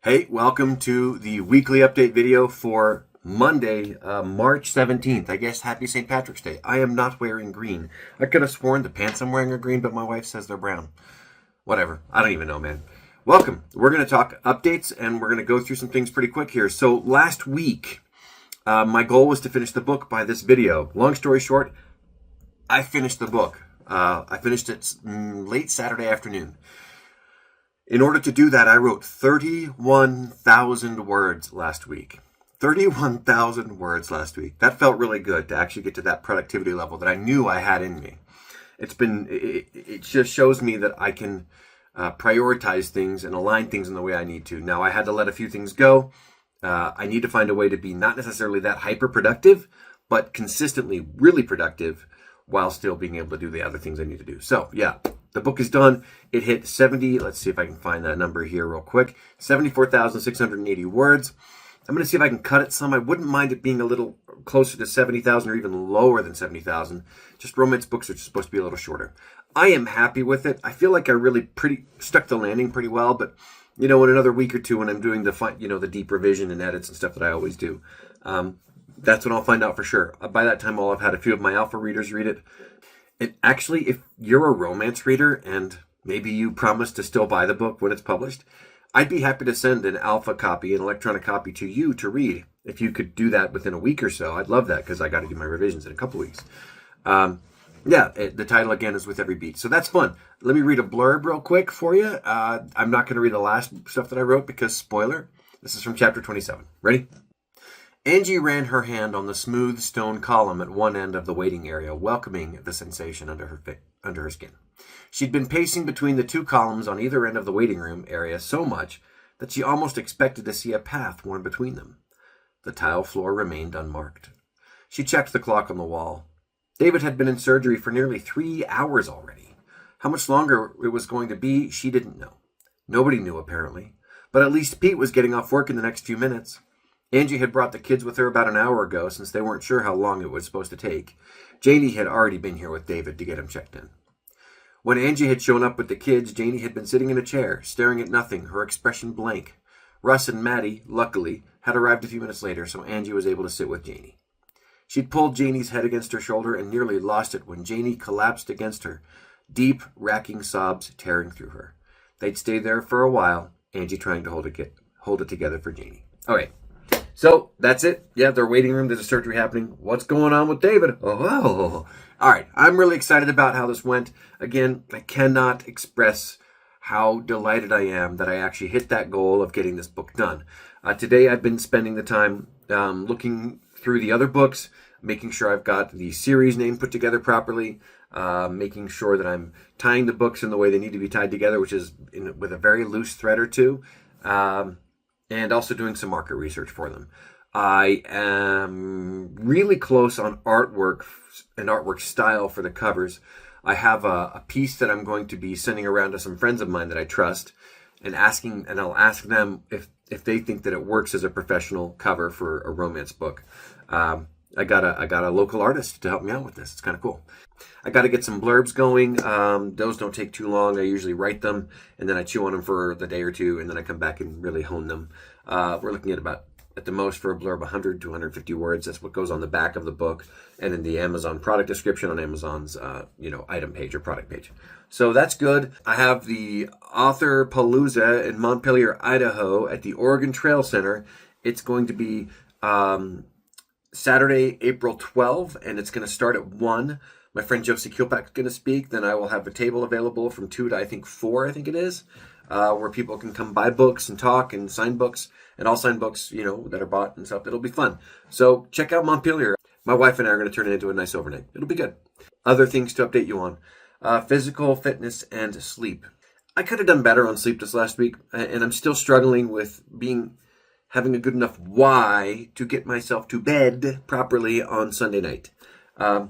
Hey, welcome to the weekly update video for Monday, March 17th. I guess happy St. Patrick's Day. I am not wearing green. I could have sworn the pants I'm wearing are green, but my wife says they're brown. Whatever. I don't even know, man. Welcome. We're going to talk updates, and we're going to go through some things pretty quick here. So last week, my goal was to finish the book by this video. Long story short, I finished the book. I finished it late Saturday afternoon. In order to do that, I wrote 31,000 words last week. 31,000 words last week. That felt really good to actually get to that productivity level that I knew I had in me. It just shows me that I can prioritize things and align things in the way I need to. Now, I had to let a few things go. I need to find a way to be not necessarily that hyper productive, but consistently really productive while still being able to do the other things I need to do. So, yeah. The book is done. It hit 70, let's see if I can find that number here real quick, 74,680 words. I'm going to see if I can cut it some. I wouldn't mind it being a little closer to 70,000 or even lower than 70,000. Just romance books are supposed to be a little shorter. I am happy with it. I feel like I really stuck the landing pretty well, but in another week or two when I'm doing the deep revision and edits and stuff that I always do, that's when I'll find out for sure. By that time, I'll have had a few of my alpha readers read it. And actually, if you're a romance reader and maybe you promise to still buy the book when it's published, I'd be happy to send an alpha copy, an electronic copy to you to read. If you could do that within a week or so, I'd love that because I got to do my revisions in a couple weeks. The title again is With Every Beat. So that's fun. Let me read a blurb real quick for you. I'm not going to read the last stuff that I wrote because spoiler. This is from chapter 27. Ready? Angie ran her hand on the smooth stone column at one end of the waiting area, welcoming the sensation under her skin. She'd been pacing between the two columns on either end of the waiting room area so much that she almost expected to see a path worn between them. The tile floor remained unmarked. She checked the clock on the wall. David had been in surgery for nearly 3 hours already. How much longer it was going to be, she didn't know. Nobody knew, apparently. But at least Pete was getting off work in the next few minutes. Angie had brought the kids with her about an hour ago since they weren't sure how long it was supposed to take. Janie had already been here with David to get him checked in. When Angie had shown up with the kids, Janie had been sitting in a chair, staring at nothing, her expression blank. Russ and Maddie, luckily, had arrived a few minutes later, so Angie was able to sit with Janie. She'd pulled Janie's head against her shoulder and nearly lost it when Janie collapsed against her, deep, racking sobs tearing through her. They'd stayed there for a while, Angie trying to hold it together for Janie. All right. So, that's it. Yeah, their waiting room. There's a surgery happening. What's going on with David? Oh. All right. I'm really excited about how this went. Again, I cannot express how delighted I am that I actually hit that goal of getting this book done. Today, I've been spending the time looking through the other books, making sure I've got the series name put together properly, making sure that I'm tying the books in the way they need to be tied together, which is with a very loose thread or two. And also doing some market research for them. I am really close on artwork and artwork style for the covers. I have a piece that I'm going to be sending around to some friends of mine that I trust and I'll ask them if they think that it works as a professional cover for a romance book. I got a local artist to help me out with this. It's kind of cool. I got to get some blurbs going. Those don't take too long. I usually write them and then I chew on them for the day or two and then I come back and really hone them. We're looking at about, at the most for a blurb, 100 to 150 words. That's what goes on the back of the book and in the Amazon product description on Amazon's, item page or product page. So that's good. I have the Author Palooza in Montpelier, Idaho at the Oregon Trail Center. It's going to be Saturday, April 12th, and it's going to start at 1. My friend Josie Kilpack is going to speak. Then I will have a table available from 2 to, I think, 4, I think it is, where people can come buy books and talk and sign books, and I'll sign books, that are bought and stuff. It'll be fun. So check out Montpelier. My wife and I are going to turn it into a nice overnight. It'll be good. Other things to update you on. Physical fitness and sleep. I could have done better on sleep this last week, and I'm still struggling with having a good enough why to get myself to bed properly on Sunday night. I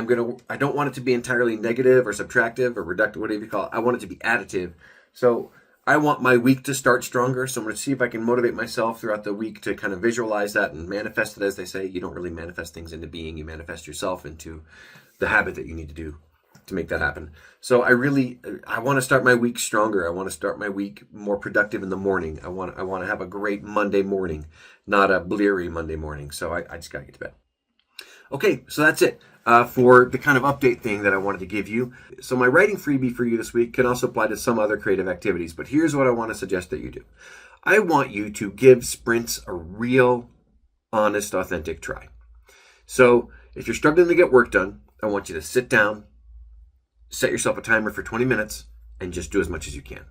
don't want it to be entirely negative or subtractive or reductive, whatever you call it. I want it to be additive. So I want my week to start stronger. So I'm going to see if I can motivate myself throughout the week to kind of visualize that and manifest it. As they say, you don't really manifest things into being. You manifest yourself into the habit that you need to do to make that happen. So I want to start my week stronger. I want to start my week more productive in the morning. I want to have a great Monday morning, not a bleary Monday morning. So I just got to get to bed. Okay, so that's it for the kind of update thing that I wanted to give you. So my writing freebie for you this week can also apply to some other creative activities, but here's what I want to suggest that you do. I want you to give sprints a real, honest, authentic try. So if you're struggling to get work done, I want you to sit down, set yourself a timer for 20 minutes, and just do as much as you can.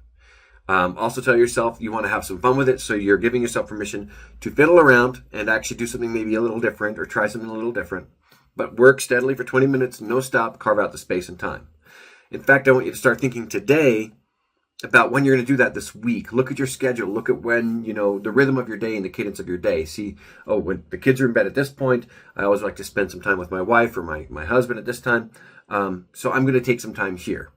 Also tell yourself you want to have some fun with it, so you're giving yourself permission to fiddle around and actually do something maybe a little different or try something a little different. But work steadily for 20 minutes, no stop, carve out the space and time. In fact, I want you to start thinking today about when you're going to do that this week. Look at your schedule. Look at when, the rhythm of your day and the cadence of your day. See, when the kids are in bed at this point, I always like to spend some time with my wife or my husband at this time. So I'm going to take some time here.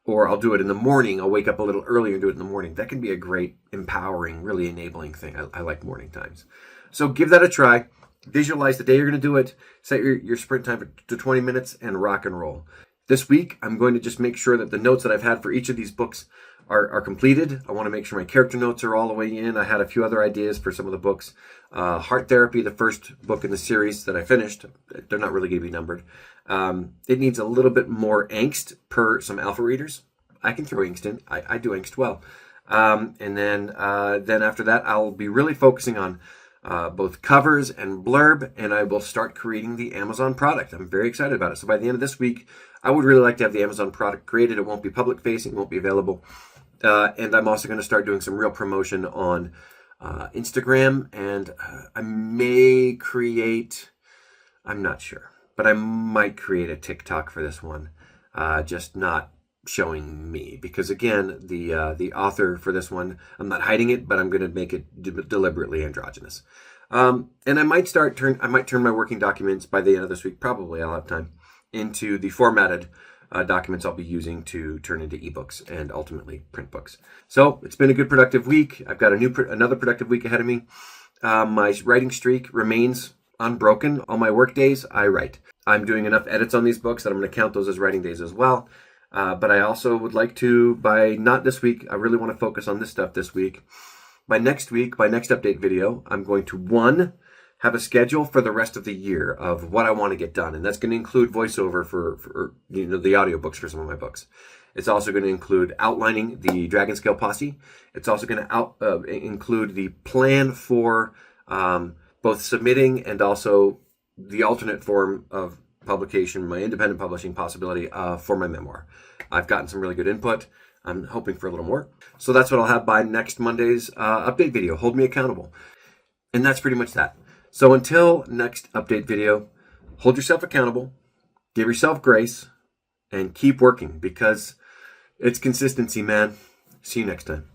Or I'll do it in the morning. I'll wake up a little earlier and do it in the morning. That can be a great, empowering, really enabling thing. I like morning times. So give that a try. Visualize the day you're going to do it. Set your sprint time to 20 minutes and rock and roll. This week, I'm going to just make sure that the notes that I've had for each of these books are completed. I want to make sure my character notes are all the way in. I had a few other ideas for some of the books. Heart Therapy, the first book in the series that I finished. They're not really going to be numbered. It needs a little bit more angst per some alpha readers. I can throw angst in. I do angst well. And then after that, I'll be really focusing on both covers and blurb, and I will start creating the Amazon product. I'm very excited about it. So by the end of this week, I would really like to have the Amazon product created. It won't be public facing, it won't be available. And I'm also going to start doing some real promotion on Instagram, and I may create, I'm not sure, but I might create a TikTok for this one, just not showing me, because again, the author for this one, I'm not hiding it, but I'm going to make it deliberately androgynous. And I might turn my working documents by the end of this week. Probably I'll have time into the formatted documents I'll be using to turn into ebooks and ultimately print books. So it's been a good productive week. I've got another productive week ahead of me. My writing streak remains unbroken. On my work days, I write. I'm doing enough edits on these books that I'm going to count those as writing days as well. But I also would like to, not this week, I really want to focus on this stuff this week. By next update video, I'm going to, have a schedule for the rest of the year of what I want to get done. And that's going to include voiceover for the audiobooks for some of my books. It's also going to include outlining the Dragon Scale Posse. It's also going to include the plan for both submitting and also the alternate form of publication, my independent publishing possibility for my memoir. I've gotten some really good input. I'm hoping for a little more. So that's what I'll have by next Monday's update video. Hold me accountable. And that's pretty much that. So until next update video, hold yourself accountable, give yourself grace, and keep working, because it's consistency, man. See you next time.